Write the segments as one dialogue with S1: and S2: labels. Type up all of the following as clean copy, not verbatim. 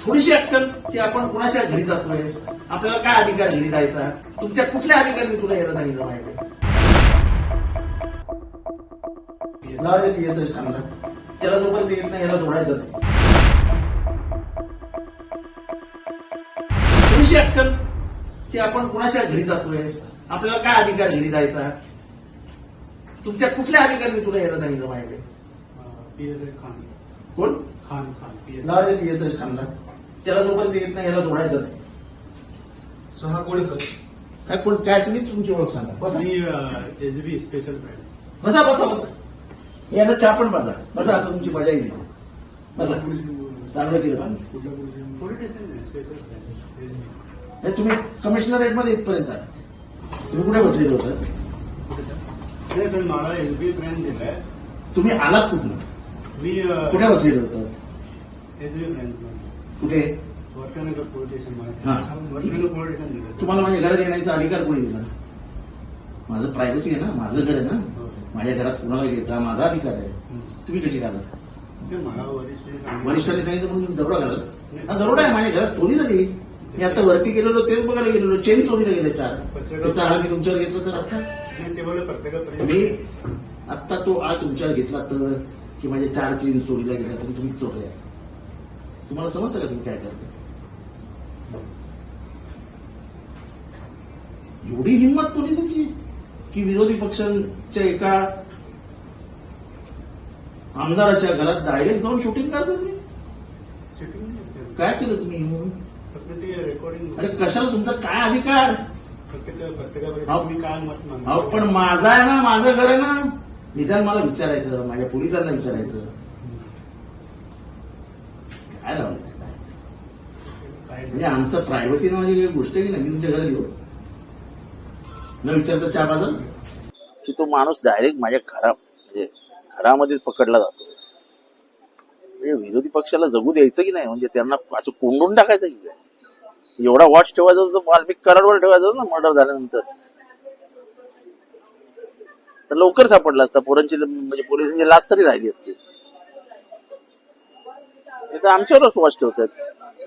S1: थोडीशी अक्कल की आपण कुणाच्या घरी जातोय, आपल्याला काय अधिकार घरी जायचा, तुमच्या कुठल्या अधिकाऱ्यांनी तुला यायला सांगितलं माझ्याकडे? PSI खानला त्याला जोपर्यंत येत नाही याला जोडायचं नाही. थोडीशी अक्कल की आपण कुणाच्या घरी जातोय, आपल्याला काय अधिकार घरी जायचा, तुमच्या कुठल्या अधिकाऱ्यांनी तुला यायला सांगितलं माझ्याकडे?
S2: PSI खान.
S1: कोण?
S2: खान
S1: PSI खानला त्याला जोपर्यंत येत नाही याला जोडायचं नाही.
S2: सो हा कोण सर?
S1: काय कोण काय तुम्ही तुमची ओळख सांगा. बसा
S2: मी SB स्पेशल ब्रँड.
S1: बसा बसा बसा. याला चहा पण बसा बसा. आता तुमची मजा येईल. बसा. चांगलं केलं तुम्ही.
S2: Police station special brand.
S1: हे तुम्ही कमिशनरेट मध्ये इथपर्यंत आहात. तुम्ही कुठे बसलेले होतं?
S2: नाही सर, मला SB ब्रँड दिलाय.
S1: तुम्ही आलात कुठून?
S2: मी
S1: कुठे बसलेले होतं?
S2: SB ब्रँड
S1: कुठे?
S2: वर्धनगर पोलीस स्टेशन
S1: हा.
S2: वर्धनगर पोलीस स्टेशन दिलं.
S1: तुम्हाला माझ्या घरात येण्याचा अधिकार कोणी दिला? माझं प्रायव्हसी आहे ना, माझं घर आहे ना. माझ्या घरात कुणाला घ्यायचा माझा अधिकार आहे. तुम्ही कशी घालत?
S2: मला
S1: वरिष्ठांनी सांगितलं म्हणून तुम्ही दरोडा घालत? हा दरोडा आहे. माझ्या घरात चोरी झाली. मी आता वरती गेलेलो तेच बघायला गेलेलो. चेन चोरीला गेले 4. त्याचा आळ मी तुमच्यावर घेतलं तर आता मी आत्ता तो आळ तुमच्यावर घेतला तर की माझ्या 4 चेन चोरीला गेल्या तरी तुम्ही चोरल्या. तुम्हाला समजतं का तुम्ही काय करता? एवढी हिंमत पोलिसांची की विरोधी पक्षांच्या एका आमदाराच्या घरात डायरेक्ट जाऊन शूटिंग करतात. काय केलं तुम्ही म्हणून?
S2: फक्त ते रेकॉर्डिंग.
S1: अरे कशाला? तुमचा काय अधिकार?
S2: मी काय मत मागतो.
S1: अहो पण माझा आहे ना, माझं घर आहे ना. निदान मला विचारायचं, माझ्या पोलिसांना विचारायचं. काय लावलं? म्हणजे आमचं प्रायव्हसी नावाची गोष्ट आहे की नाही. मी तुमच्या घरी येऊ न विचारता चहा बाजार की तो माणूस डायरेक्ट माझ्या म्हणजे घरामध्ये पकडला जातो. म्हणजे विरोधी पक्षाला जगू द्यायचं की नाही? म्हणजे त्यांना असं कोंडून टाकायचं की काय? एवढा वॉच ठेवायचा होता वाल्मिक कराडवर ठेवायचा ना मर्डर झाल्यानंतर. तर लवकर सापडला असता. पोरांची म्हणजे पोलिसांची लाच तरी राहिली असती. हे तर आमच्यावरच वॉच ठेवतात.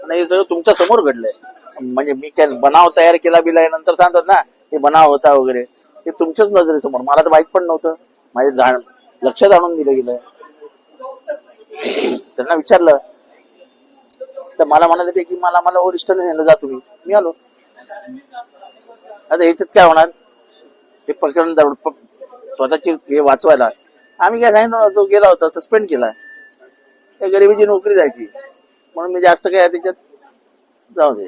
S1: आणि हे सगळं तुमच्या समोर घडलंय. म्हणजे मी काय बनाव तयार केला बिलाय नंतर सांगतात ना हे बनाव होता वगैरे. हे तुमच्याच नजरेसमोर. मला तर माहित पण नव्हतं. माझ्या लक्षात आणून दिलं गेलं. त्यांना विचारलं तर मला म्हणाले की मला वरिष्ठांनी नेलं जा तुम्ही. मी आलो. आता ह्याच्यात काय होणार? हे प्रकरण स्वतःची हे वाचवायला आम्ही काय सांगितलं, तो गेला होता सस्पेंड केला. त्या गरिबीची नोकरी जायची म्हणून मी जास्त काय त्याच्यात जाऊ दे.